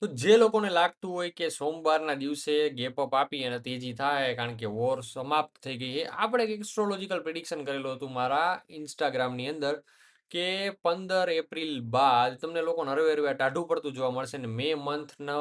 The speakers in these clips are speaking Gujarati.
તો જે લોકોને લાગતું હોય કે સોમવારના દિવસે ગેપ અપ આપી અને તેજી થાય કારણ કે વોર સમાપ્ત થઈ ગઈ છે. આપણે એક એસ્ટ્રોલોજીકલ પ્રિડિક્શન કરેલું હતું મારા ઇન્સ્ટાગ્રામની અંદર કે 15 એપ્રિલ બાદ તમને લોકોને હરવે હરવે ટાઢું પડતું જોવા મળશે ને મે મંથનો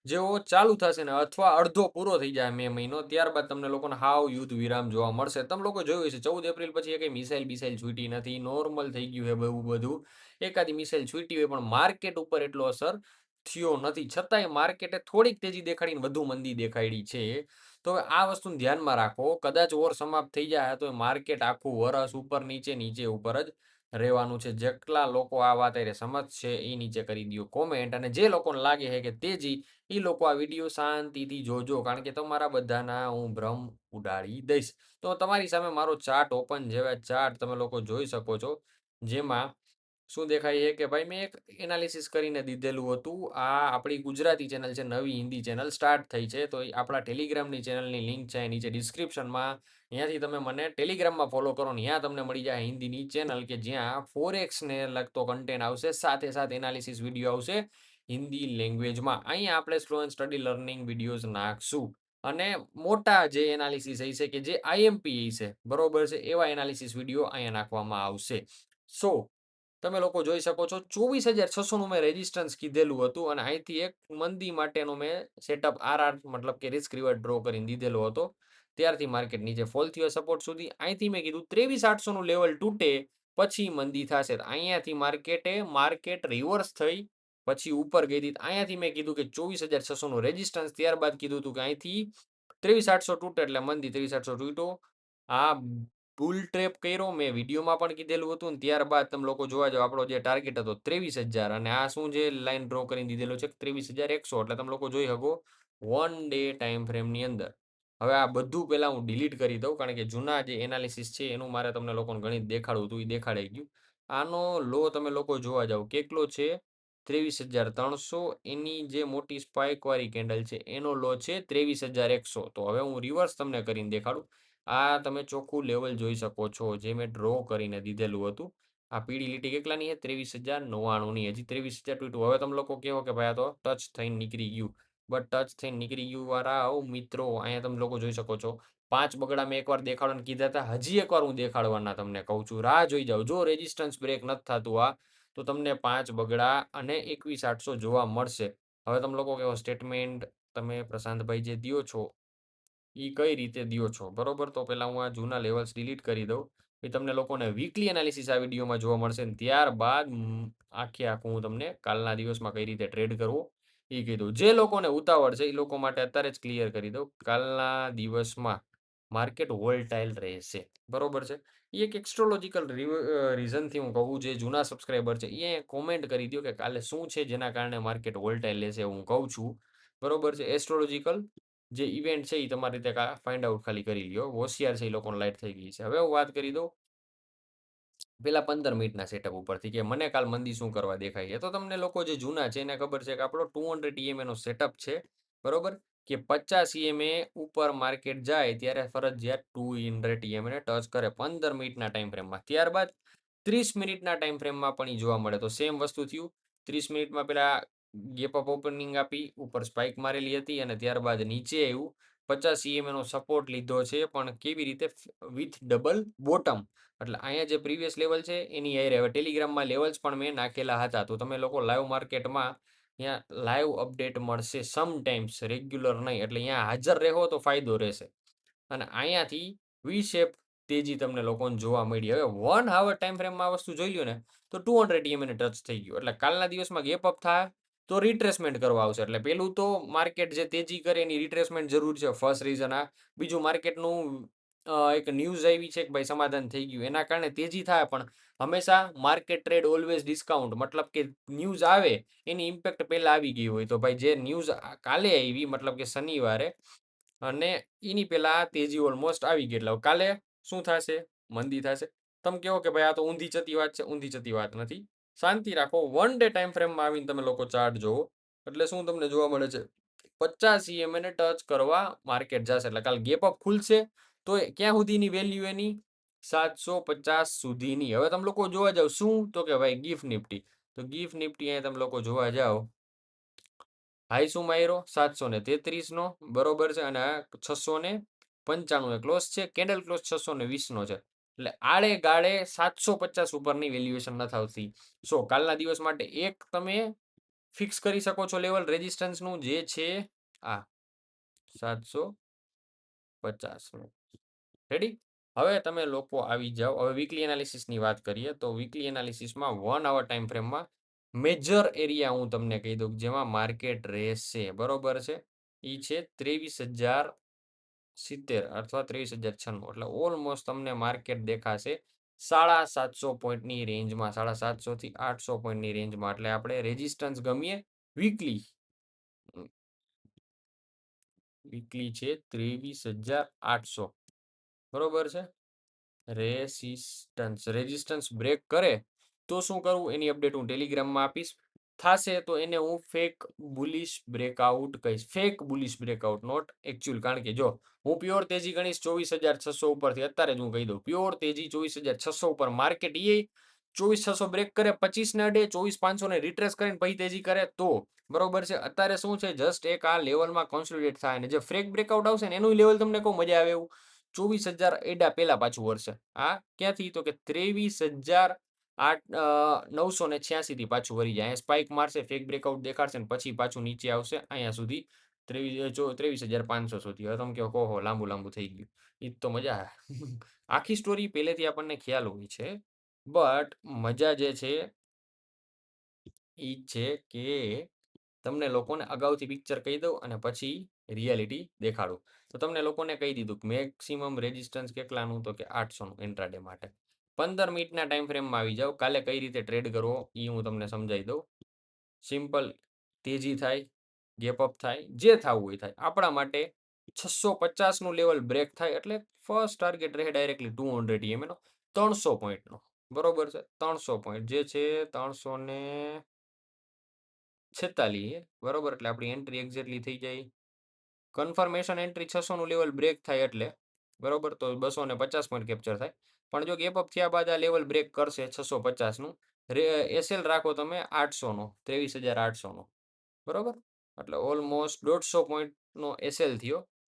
જેવો ચાલુ થશે ને અથવા અડધો પૂરો થઈ જાય મે મહિનો ત્યારબાદ તમને લોકોને હાવ યુદ્ધ વિરામ જોવા મળશે. તમે લોકો જોયું હશે 14 એપ્રિલ પછી એ કઈ મિસાઇલ બિસાઇલ છૂટી નથી, નોર્મલ થઈ ગયું છે બહુ બધું. એકાદી મિસાઇલ છૂટી હોય પણ માર્કેટ ઉપર એટલો અસર થયો નથી. છતાંય માર્કેટે થોડીક તેજી દેખાડીને વધુ મંદી દેખાડી છે. તો હવે આ વસ્તુને ધ્યાનમાં રાખો. કદાચ વોર સમાપ્ત થઈ જાય તો માર્કેટ આખું વરસ ઉપર નીચે નીચે ઉપર જ રહેવાનું છે. જેટલા લોકો આ વાત હારે સમજશે એ નીચે કરી દો કોમેન્ટ. અને જે લોકોને લાગે છે કે તેજી એ લોકો આ વિડીયો શાંતિથી જોજો કારણ કે તમારા બધાના હું ભ્રમ ઉડાડી દઈશ. તો તમારી સામે મારો ચાર્ટ ઓપન જેવા ચાર્ટ તમે લોકો જોઈ શકો છો. જેમાં શું દેખાય છે કે ભાઈ મેં એક એનાલિસિસ કરીને દીધેલું હતું. આ આપણી ગુજરાતી ચેનલ છે, નવી હિન્દી ચેનલ સ્ટાર્ટ થઈ છે. તો એ આપણા ટેલિગ્રામની ચેનલની લિંક છે નીચે ડિસ્ક્રિપ્શનમાં. ત્યાંથી તમે મને ટેલિગ્રામમાં ફોલો કરો ને ત્યાં તમને મળી જાય હિન્દીની ચેનલ કે જ્યાં ફોરેક્સને લગતો કન્ટેન્ટ આવશે, સાથે સાથે એનાલિસિસ વિડીયો આવશે હિન્દી લેંગ્વેજમાં. અહીંયા આપણે slow and study learning videos નાખશું. અને મોટા જે એનાલિસિસ હશે કે જે આઈએમપી હશે બરોબર છે એવા એનાલિસિસ વિડીયો અહીંયા નાખવામાં આવશે. સો તમે લોકો જોઈ શકો છો 24,600 નું મેં રેઝિસ્ટન્સ કીધેલું હતું અને અહીંથી એક મંદી માટેનો મેં સેટઅપ આરઆર મતલબ કે રિસ્ક રિવર્ડ ડ્રો કરીને દીધેલો હતો. ત્યારથી માર્કેટ નીચે ફોલ થયો સપોર્ટ સુધી. અહીંથી મેં કીધું 23,800 નું લેવલ તૂટે પછી મંદી થશે. અહીંયાથી માર્કેટ રિવર્સ થઈ પછી ઉપર ગઈ હતી. અહીંયાથી મેં કીધું કે 24,600 નું રેઝિસ્ટન્સ, ત્યારબાદ કીધું હતું કે અહીંથી 23,800 તૂટે એટલે મંદી. 23,800 તૂટ્યો. આ બુલ ટ્રેપ કર્યો મેં વિડીયોમાં પણ કીધેલું હતું. ને ત્યારબાદ તમે લોકો જોવા જાવ આપણો જે ટાર્ગેટ હતો 23,000 અને આ શું જે લાઈન ડ્રો કરીને દીધેલો છે 23,100. એટલે તમે લોકો જોઈ શકો 1 ડે ટાઈમ ફ્રેમની અંદર. હવે આ બધું પહેલા હું ડિલીટ કરી દઉં કારણ કે જૂના જે એનાલિસિસ છે એનું મારે તમને લોકોને ગણિત દેખાડવું હતું એ દેખાડાઈ ગયું. આનો લો તમે લોકો જોવા જાવ કેટલો છે 23,300. એની જે મોટી સ્પાઇક વાળી કેન્ડલ છે એનો લો છે 23,100. તો હવે હું રિવર્સ તમને કરીને દેખાડું. આ તમે ચોખ્ખું લેવલ જોઈ શકો છો જે મેં ડ્રો કરીને દીધેલું હતું. આ પીળી લીટી કેટલાની છે 23,099ની. હજી 23,000 તૂટ્યું. હવે તમે લોકો કહો કે ભાઈ આ તો ટચ થઈને નીકળી ગયું. બટ ટચ થઈને નીકળી ગયું વાળા આવો મિત્રો અહીંયા તમે લોકો જોઈ શકો છો 5 બગડા મેં એકવાર દેખાડવાના કીધા હતા. હજી એકવાર હું દેખાડવાના તમને કહું છું. રાહ જોઈ જાવ. જો રેઝિસ્ટન્સ બ્રેક નથી થતું આ તો તમને 5 બગડા અને 21,800 જોવા મળશે. હવે તમે લોકો કહો સ્ટેટમેન્ટ તમે પ્રશાંતભાઈ જે દ્યો છો એ કઈ રીતે દ્યો છો બરોબર. તો પહેલા હું આ જૂના લેવલ્સ ડિલીટ કરી દઉં. પછી તમને લોકોને વીકલી એનાલિસિસ આ વિડીયોમાં જોવા મળશે ને ત્યારબાદ આખે આખું હું તમને કાલના દિવસમાં કઈ રીતે ટ્રેડ કરવો એ કહી દઉં. જે લોકોને ઉતાવળ છે એ લોકો માટે અત્યારે જ ક્લિયર કરી દઉં. કાલના દિવસમાં માર્કેટ વોલ્ટાઇલ રહેશે બરોબર છે. એ એક એસ્ટ્રોલોજીકલ રીઝનથી હું કહું જે જૂના સબસ્ક્રાઈબર છે એ કોમેન્ટ કરી દો કે કાલે શું છે જેના કારણે માર્કેટ વોલ્ટાઇલ લેશે હું કહું છું બરોબર છે. એસ્ટ્રોલોજીકલ જે ઇવેન્ટ છે એ તમારી રીતે ફાઇન્ડ આઉટ ખાલી કરી લ્યો. હોશિયાર છે એ લોકોને લાઈટ થઈ ગઈ છે. હવે હું વાત કરી દઉં પેલા 15 મિનિટના સેટઅપ ઉપરથી કે મને કાલ મંદી શું કરવા દેખાય છે. તો તમને લોકો જે જૂના છે એને ખબર છે કે આપણો 200 EMA નો સેટઅપ છે બરોબર કે 50 EMA ઉપર માર્કેટ જાય ત્યારે ફરજિયાત 200 EMA ને ટચ કરે 15 મિનિટના ટાઈમ ફ્રેમમાં. ત્યારબાદ 30 મિનિટના ટાઈમ ફ્રેમમાં પણ એ જોવા મળે. તો સેમ વસ્તુ થયું. 30 મિનિટમાં પેલા ગેપ અપ ઓપનિંગ આપી ઉપર સ્પાઇક મારેલી હતી અને ત્યારબાદ નીચે આવ્યું 50 EMA નો સપોર્ટ લીધો છે પણ કેવી રીતે વિથ ડબલ બોટમ. એટલે અહીંયા જે પ્રીવિયસ લેવલ છે એની હારે હવે ટેલિગ્રામમાં લેવલ્સ પણ મેં નાખેલા હતા. તો તમે લોકો લાઈવ માર્કેટમાં ત્યાં લાઈવ અપડેટ મળશે સમટાઈમ્સ, રેગ્યુલર નહીં. એટલે અહીંયા હાજર રહો તો ફાયદો રહેશે. અને અહીંયાથી વી શેપ તેજી તમને લોકોને જોવા મળી. હવે 1 આવર ટાઈમ ફ્રેમમાં આ વસ્તુ જોઈ લ્યો ને તો 200 EMA ને ટચ થઈ ગયું. એટલે કાલના દિવસમાં ગેપ અપ થાય તો રિટ્રેસમેન્ટ કરવા આવશે. એટલે પેલું તો માર્કેટ જે તેજી કરે એની રિટ્રેસમેન્ટ જરૂર છે. ફર્સ્ટ રીઝન આ. બીજું માર્કેટનું એક ન્યૂઝ આવી છે કે ભાઈ સમાધાન થઈ ગયું એના કારણે તેજી થાય. પણ હંમેશા માર્કેટ ટ્રેડ ઓલવેઝ ડિસ્કાઉન્ટ મતલબ કે ન્યૂઝ આવે એની ઇમ્પેક્ટ પહેલા આવી ગઈ હોય. તો ભાઈ જે ન્યૂઝ કાલે આવી મતલબ કે શનિવારે અને એની પહેલા તેજી ઓલમોસ્ટ આવી ગઈ. એટલે કાલે શું થશે? મંદી થશે. તમે કહો કે ભાઈ આ તો ઊંધી ચતી વાત છે. ઊંધી ચતી વાત નથી. શાંતિ રાખો. 1 ડે ટાઈમ ફ્રેમમાં આવીને તમે લોકો ચાર્ટ જોવો એટલે શું તમને જોવા મળે છે 50 EMA ને ટચ કરવા માર્કેટ જશે. એટલે કાલ ગેપ અપ ખુલશે તો ક્યાં સુધીની વેલ્યુ એની 750 સુધીની. હવે તમે લોકો જોવા જાવ શું તો કે ભાઈ ગિફ્ટ નિફ્ટી. તો ગિફ્ટ નિફ્ટી અહીંયા તમે લોકો જોવા જાવ હાઈ શું માર્યો 733 નો, બરોબર છે, અને 695 એ ક્લોઝ છે, કેન્ડલ ક્લોઝ 620 નો છે. એટલે આડે ગાળે 750 ઉપરની વેલ્યુએશન નથી આવતી. સો કાલના દિવસ માટે એક તમે ફિક્સ કરી શકો છો લેવલ રેઝિસ્ટન્સનું, જે છે આ 750. રેડી? હવે તમે લોકો આવી જાઓ. હવે વીકલી એનાલિસિસની વાત કરીએ તો વીકલી એનાલિસિસમાં 1 અવર ટાઈમ ફ્રેમમાં મેજર એરિયા હું તમને કહી દઉં જેમાં માર્કેટ રહેશે, બરોબર છે, એ છે 23,070 અથવા 23,096. એટલે ઓલમોસ્ટ તમને માર્કેટ દેખાશે 750 પોઈન્ટની રેન્જમાં, 750 થી 800 પોઈન્ટની રેન્જમાં. એટલે આપણે રેઝિસ્ટન્સ ગમીએ વીકલી, વીકલી છે 23,800, બરોબર છે. રેઝિસ્ટન્સ બ્રેક કરે તો શું કરવું એની અપડેટ હું ટેલિગ્રામમાં આપીશ. થશે તો એને હું ફેક બુલિશ બ્રેકઆઉટ કહીશ. Fake bullish breakout, not actual. કારણ કે જો હું પ્યોર તેજી ગણીશ 24,600 ઉપરથી, અત્યારે જ હું કહી દઉં પ્યોર તેજી 24,600 ઉપર, માર્કેટ એ 24,600 બ્રેક કરે, 25 ને અડે, 24,500 ને રિટ્રેસ કરીને પછી તેજી કરે તો, બરોબર છે. અત્યારે શું છે, જસ્ટ એક આ લેવલમાં કોન્સોલિડેટ થાય અને જે ફેક બ્રેકઆઉટ આવશે ને એનું લેવલ તમને કહું મજા આવે એવું 24,000 એડા પહેલા પાછું વળશે. આ ક્યાંથી? તો કે 23,986 થી પાછું વળી જાય. અહીંયા સ્પાઇક મારશે, ફેક બ્રેકઆઉટ દેખાડશે ને પછી પાછું નીચે આવશે અહીંયા સુધી 23,500 સુધી. હવે તમે કહો ઓહો લાંબુ લાંબુ થઈ ગયું, એ તો મજા આવે. આખી સ્ટોરી પહેલેથી આપણને ખ્યાલ હોય છે, બટ મજા જે છે એ છે કે તમને લોકોને અગાઉથી પિક્ચર કહી દઉં અને પછી રિયાલિટી દેખાડું. તો તમને લોકોને કહી દીધું કે મેક્સિમમ રેઝિસ્ટન્સ કેટલાનું, તો કે 800નું ઇન્ટ્રાડે માટે. 15 મિનિટના ટાઈમ ફ્રેમમાં આવી જાઓ. કાલે કઈ રીતે ટ્રેડ કરવો એ હું તમને સમજાવી દઉં. સિમ્પલ, તેજી થાય, ગેપ અપ થાય, જે થવું હોય થાય. આપણા માટે 650નું લેવલ બ્રેક થાય એટલે ફર્સ્ટ ટાર્ગેટ રહે ડાયરેક્ટલી 200 EMA નો, 300 પોઈન્ટનો, બરોબર છે. 300 પોઈન્ટ જે છે 346, બરોબર. એટલે આપણી એન્ટ્રી એક્ઝેક્ટલી થઈ જાય. કન્ફર્મેશન એન્ટ્રી 600નું લેવલ બ્રેક થાય એટલે, બરોબર, તો 250 પોઈન્ટ કેપ્ચર થાય. પણ જો ગેપ અપ થયા બાદ આ લેવલ બ્રેક કરશે 650નું, એસએલ રાખો તમે 800નો, 23,800નો, બરોબર. એટલે ઓલમોસ્ટ 150 પોઈન્ટનો એસએલ થયો,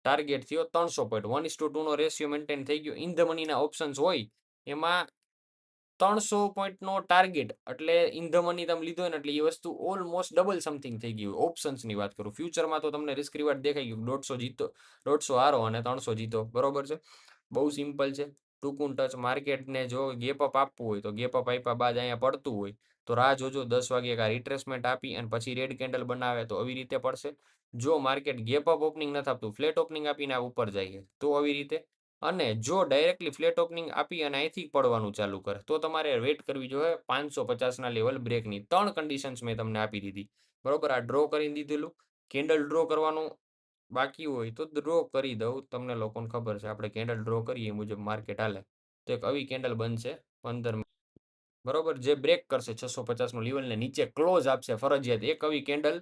ટાર્ગેટ થયો 300 પોઈન્ટ. 1:2 નો રેશિયો મેન્ટેન થઈ ગયો. ઇન ધ મનીના ઓપ્શન્સ હોય એમાં 300 પોઈન્ટનો ટાર્ગેટ એટલે ઇન ધ મની તમે લીધો ને એટલે એ વસ્તુ ઓલમોસ્ટ ડબલ સમથિંગ થઈ ગયું. ઓપ્શન્સની વાત કરું, ફ્યુચરમાં તો તમને રિસ્ક રિવાર્ડ દેખાઈ ગયું, 150 જીતો, 150 હારો અને 300 જીતો, બરોબર છે. બહુ સિમ્પલ છે. ટૂંકું ટચ. માર્કેટને જો ગેપ અપ આપવું હોય તો ગેપ અપ આપ્યા બાદ અહીંયા પડતું હોય તો રાહ જોજો 10 વાગે કા રિટ્રેસમેન્ટ આપી અને પછી રેડ કેન્ડલ બનાવે તો આવી રીતે પડશે. જો માર્કેટ ગેપ અપ ઓપનિંગ નથી આપતું, ફ્લેટ ઓપનિંગ આપીને આ ઉપર જાય તો આવી રીતે. અને જો ડાયરેક્ટલી ફ્લેટ ઓપનિંગ આપી અને અહીંથી પડવાનું ચાલુ કરે તો તમારે વેટ કરવી જોઈએ 550ના લેવલ બ્રેકની. 3 કન્ડિશન્સ મેં તમને આપી દીધી, બરોબર. આ ડ્રો કરી દીધેલું, કેન્ડલ ડ્રો કરવાનું બાકી હોય તો ડ્રો કરી દઉં. તમને લોકોને ખબર છે આપણે કેન્ડલ ડ્રો કરીએ એ મુજબ માર્કેટ હાલે તો એક આવી કેન્ડલ બનશે 15, બરોબર, જે બ્રેક કરશે 650નું લેવલને નીચે ક્લોઝ આપશે ફરજિયાત. એક આવી કેન્ડલ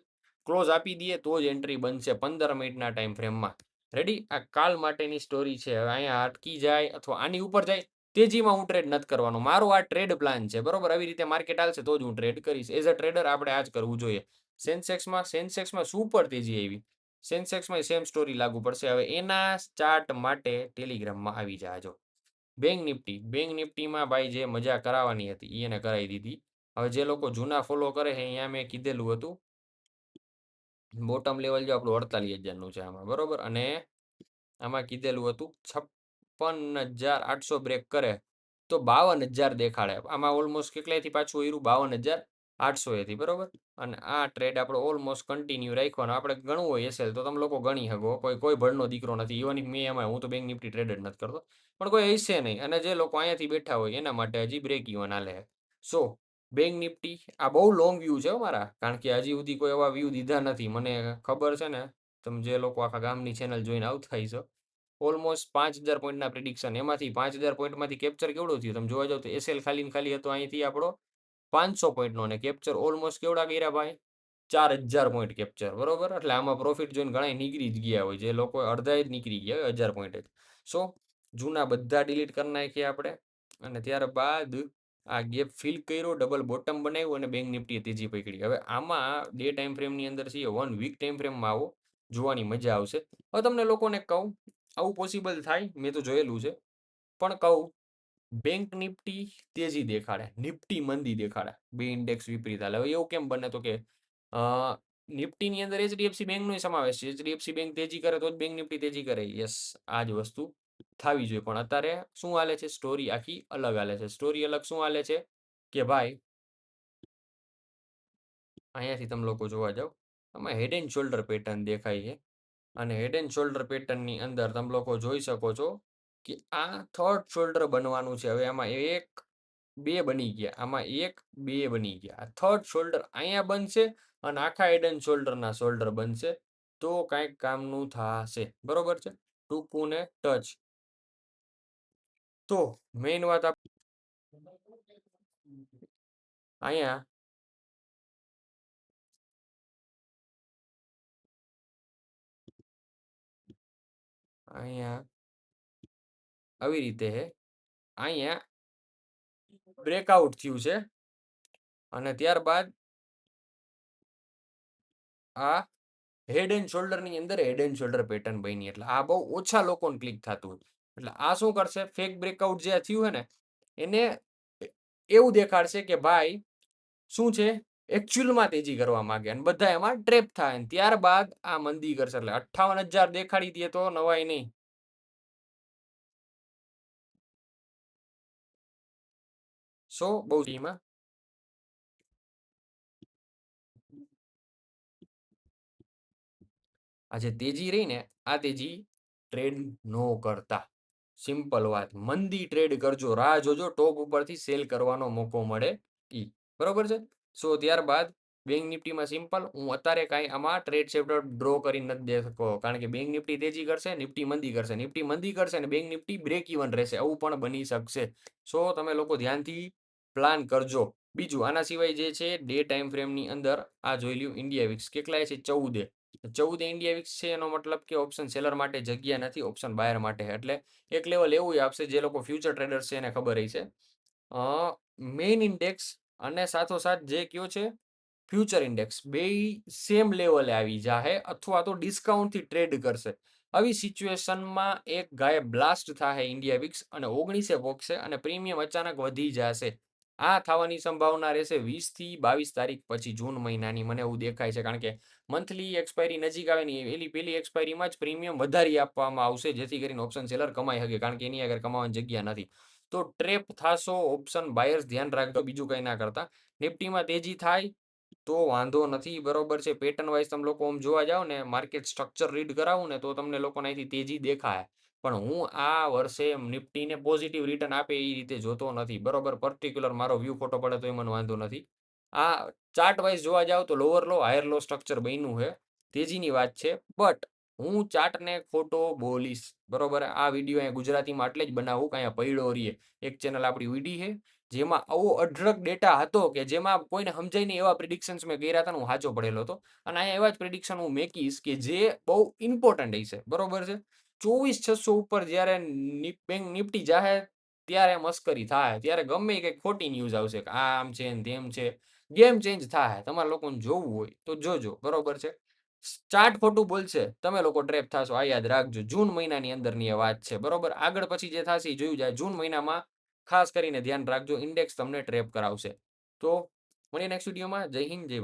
ક્લોઝ આપી દઈએ તો જ એન્ટ્રી બનશે 15 મિનિટના ટાઈમ ફ્રેમમાં. રેડી? આ કાલ માટેની સ્ટોરી છે. હવે અહીંયા અટકી જાય અથવા આની ઉપર જાય તેજીમાં હું ટ્રેડ નથી કરવાનો. મારો આ ટ્રેડ પ્લાન છે, બરોબર. આવી રીતે માર્કેટ હાલશે તો જ હું ટ્રેડ કરીશ. એઝ અ ટ્રેડર આપણે આ જ કરવું જોઈએ. સેન્સેક્સમાં સુપર તેજી આવી, સેન્સેક્સમાં સેમ સ્ટોરી લાગુ પડશે. હવે એના ચાર્ટ માટે ટેલિગ્રામમાં આવી જાજો. બેંક નિફ્ટીમાં ભાઈ જે મજા કરાવવાની હતી એને કરાવી દીધી. હવે જે લોકો જૂના ફોલો કરે છે અહીંયા મેં કીધેલું હતું બોટમ લેવલ જો આપણું 48,000નું છે આમાં, બરોબર. અને આમાં કીધેલું હતું 56,800 બ્રેક કરે તો 52,000 દેખાડે. આમાં ઓલમોસ્ટ કેટલાથી પાછું આવ્યું 52,800 એથી, બરોબર. અને આ ટ્રેડ આપણે ઓલમોસ્ટ કન્ટિન્યુ રાખવાનો. આપણે ગણવું હોય એસએલ તો તમે લોકો ગણી શકો, કોઈ ભળનો દીકરો નથી. ઇવન મેં એમાં હું તો બેંક નિફ્ટી ટ્રેડ જ નથી કરતો, પણ કોઈ હશે નહીં. અને જે લોકો અહીંયાથી બેઠા હોય એના માટે હજી બ્રેક ઇવન હાલે. સો બેંક નિફ્ટી આ બહુ લોંગ વ્યૂ છે મારા, કારણ કે હજી સુધી કોઈ એવા વ્યૂ દીધા નથી. મને ખબર છે ને, તમે જે લોકો આખા ગામની ચેનલ જોઈને આવતા હશો, ઓલમોસ્ટ 5,000 પોઈન્ટના પ્રિડિક્શન, એમાંથી 5,000 પોઈન્ટમાંથી કેપ્ચર કેવડું થયું તમે જોવા જાવ તો એસએલ ખાલી ખાલી હતો અહીંથી આપણો 500 પોઈન્ટનો, અને કેપ્ચર ઓલમોસ્ટ કેવડા કર્યા ભાઈ 4,000 પોઈન્ટ કેપ્ચર, બરોબર. એટલે આમાં પ્રોફિટ જોઈને ઘણા નીકળી જ ગયા હોય, જે લોકો અડધા જ નીકળી ગયા હોય 1,000 પોઈન્ટ જ. સો જૂના બધા ડિલીટ કરી નાખ્યા આપણે અને ત્યારબાદ આ ગેપ ફિલ કર્યો, ડબલ બોટમ બનાવ્યું અને બેંક નિફ્ટીએ તેજી પકડી. હવે આમાં ડે ટાઈમ ફ્રેમની અંદર છે 1 વીક ટાઈમ ફ્રેમમાં આવો, જોવાની મજા આવશે. હવે તમને લોકોને કહું, આવું પોસિબલ થાય, મેં તો જોયેલું છે, પણ કહું, બેંક નિફ્ટી તેજી દેખાડે, નિફ્ટી મંદી દેખાડે, બે ઇન્ડેક્સ વિપરીત હાલે. હવે એવું કેમ બને? તો કે નિફ્ટીની અંદર એચડીએફસી બેંકનો સમાવેશ છે. એચડીએફસી બેંક તેજી કરે તો જ બેંક નિફ્ટી તેજી કરે. યસ, આ જ વસ્તુ થવી જોઈએ. પણ અત્યારે શું હાલે છે? સ્ટોરી આખી અલગ હાલે છે. સ્ટોરી અલગ શું હાલે છે કે ભાઈ, અહીંયાથી તમે લોકો જોવા જાવ, આમાં હેડ એન્ડ શોલ્ડર પેટર્ન દેખાય છે. અને હેડ એન્ડ શોલ્ડર પેટર્નની અંદર તમે લોકો જોઈ શકો છો કે આ થર્ડ શોલ્ડર બનવાનું છે. હવે આમાં એક બે બની ગયા, આમાં એક બે બની ગયા. આ થર્ડ શોલ્ડર અહીંયા બનશે અને આખા હેડ એન્ડ શોલ્ડરના શોલ્ડર બનશે, તો કાંઈક કામનું થશે. બરોબર છે? ટૂંકું ને ટચ. તો મેઇન વાત અહીંયા અહીંયા આવી રીતે હે, અહીંયા બ્રેકઆઉટ થયું છે અને ત્યારબાદ આ હેડ એન્ડ શોલ્ડરની અંદર હેડ એન્ડ શોલ્ડર પેટર્ન બની. એટલે આ બહુ ઓછા લોકોને ક્લિક થતું હોય. એટલે આ શું કરશે? ફેક બ્રેકઆઉટ જે થયું છે ને, એને એવું દેખાડશે કે ભાઈ શું છે, એકચ્યુઅલમાં તેજી કરવા માંગે અને બધા એમાં ટ્રેપ થાય. ત્યારબાદ આ મંદી કરશે. એટલે 58,000 દેખાડી દે તો નવાઈ નહીં. બહુ ધીમા. આ જે તેજી રહી ને, આ તેજી ટ્રેડ નો કરતા. સિમ્પલ વાત, મંદી ટ્રેડ કરજો, રાહ જોજો ટોપ ઉપરથી સેલ કરવાનો મોકો મળે ઈ. બરોબર છે? ત્યારબાદ બેંક નિફ્ટીમાં સિમ્પલ, હું અત્યારે કાંઈ આમાં ટ્રેડ સેપ્ટર ડ્રો કરી નથી દે શકો, કારણ કે બેંક નિફ્ટી તેજી કરશે, નિફ્ટી મંદી કરશે, નિફ્ટી મંદી કરશે અને બેંક નિફ્ટી બ્રેક ઇવન રહેશે. આવું પણ બની શકશે. તમે લોકો ધ્યાનથી પ્લાન કરજો. બીજું આના સિવાય જે છે ડે ટાઈમ ફ્રેમની અંદર આ જોઈ લ્યું ઇન્ડિયા વિક્સ કેટલાય છે? 14 ઇન્ડિયા વિક્સ છે. એનો મતલબ કે ઓપ્શન સેલર માટે જગ્યા નથી, ઓપ્શન બાયર માટે. એટલે એક લેવલ એવું આપશે, જે લોકો ફ્યુચર ટ્રેડર્સ છે એને ખબર છે. મેઇન ઇન્ડેક્સ અને સાથોસાથ જે કયો છે ફ્યુચર ઇન્ડેક્સ, બે સેમ લેવલે આવી જાહે અથવા તો ડિસ્કાઉન્ટથી ટ્રેડ કરશે. આવી સિચ્યુએશનમાં એક ગાય બ્લાસ્ટ થાય ઇન્ડિયા વિક્સ અને 19 પહોંચશે અને પ્રીમિયમ અચાનક વધી જશે. આ થવાની સંભાવના રહેશે 20 થી 22 તારીખ પછી, જૂન મહિનાની. મને એવું દેખાય છે, કારણ કે મંથલી એક્સપાયરી નજીક આવે ને એની પેલી એક્સપાયરીમાં જ પ્રીમિયમ વધારી આપવામાં આવશે, જેથી કરીને ઓપ્શન સેલર કમાઈ શકે, કારણ કે એની આગળ કમાવાની જગ્યા નથી. તો ટ્રેપ થાશો ઓપ્શન બાયર્સ, ધ્યાન રાખજો. બીજું કંઈ ના કરતા. નિફ્ટીમાં તેજી થાય તો વાંધો નથી. બરોબર છે? પેટર્ન વાઇઝ તમે લોકો આમ જોવા જાવ ને, માર્કેટ સ્ટ્રક્ચર રીડ કરાવું ને, તો તમને લોકોને અહીંથી તેજી દેખાય. પણ હું આ વર્ષે નિફ્ટીને પોઝિટિવ રિટર્ન આપે એ રીતે જોતો નથી. બરોબર? પર્ટિક્યુલર મારો વ્યૂ ખોટો પડે તો એ મને વાંધો નથી. આ ચાર્ટ વાઇઝ જોવા જાવ તો લોઅર લો હાયર લો સ્ટ્રક્ચર બન્યું છે, તેજીની વાત છે. બટ હું ચાર્ટને ખોટો બોલીશ. બરોબર? આ વિડીયો અહીંયા ગુજરાતીમાં એટલે જ બનાવું કે અહીંયા પડ્યો રહીએ. એક ચેનલ આપણી વીડી છે, જેમાં આવો અઢળક ડેટા હતો કે જેમાં કોઈને સમજાય નહીં એવા પ્રિડિક્શન્સ મેં કર્યા હતા, હું સાચો પડેલો હતો. અને અહીંયા એવા જ પ્રિડિક્શન હું મેકીશ કે જે બહુ ઇમ્પોર્ટન્ટ છે. બરોબર છે? 24,600 ઉપર જ્યારે બેંક નિફ્ટી જાહે, ત્યારે મસ્કરી થાય, ત્યારે ગમે કંઈક ખોટી ન્યૂઝ આવશે કે આ આમ છે ને તેમ છે. ગેમ ચેન્જ થાય. તમારે લોકોને જોવું હોય તો જોજો. બરોબર છે? ચાર્ટ ખોટું બોલશે, તમે લોકો ટ્રેપ થશો. આ યાદ રાખજો. જૂન મહિનાની અંદરની એ વાત છે. બરોબર? આગળ પછી જે થશે એ જોયું જાય. જૂન મહિનામાં ખાસ કરીને ધ્યાન રાખજો, ઇન્ડેક્સ તમને ટ્રેપ કરાવશે. તો મળીએ નેક્સ્ટ વિડીયોમાં. જય હિન્દ, જય